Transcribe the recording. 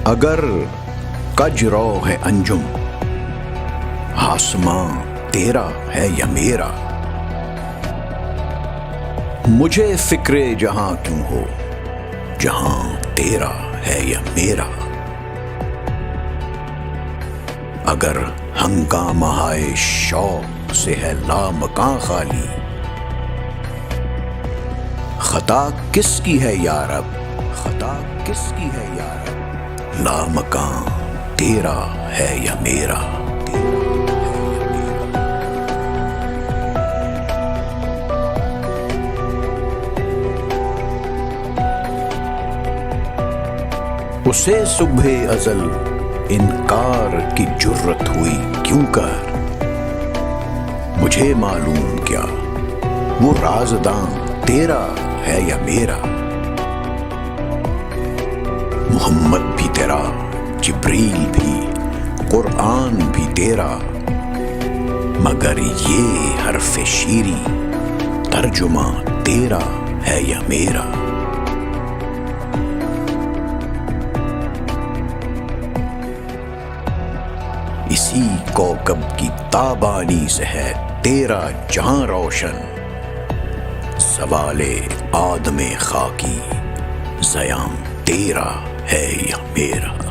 اگر کج رو ہے انجم، آسماں تیرا ہے یا میرا، مجھے فکر جہاں کیوں ہو، جہاں تیرا ہے یا میرا۔ اگر ہنگامہ شوق سے ہے لامکاں خالی، خطا کس کی ہے یا رب، خطا کس کی ہے یا رب، لامکاں تیرا ہے یا میرا۔ اسے صبح ازل انکار کی جرت ہوئی کیوں کر، مجھے معلوم کیا وہ رازداں تیرا ہے یا میرا۔ محمد بھی تیرا، جبریل بھی، قرآن بھی تیرا، مگر یہ حرف شیری ترجمہ تیرا ہے یا میرا۔ اسی کوكب کی تابانی سے ہے تیرا جہاں روشن، سوال آدم خاکی زیاں تیرا ہے یا میرا۔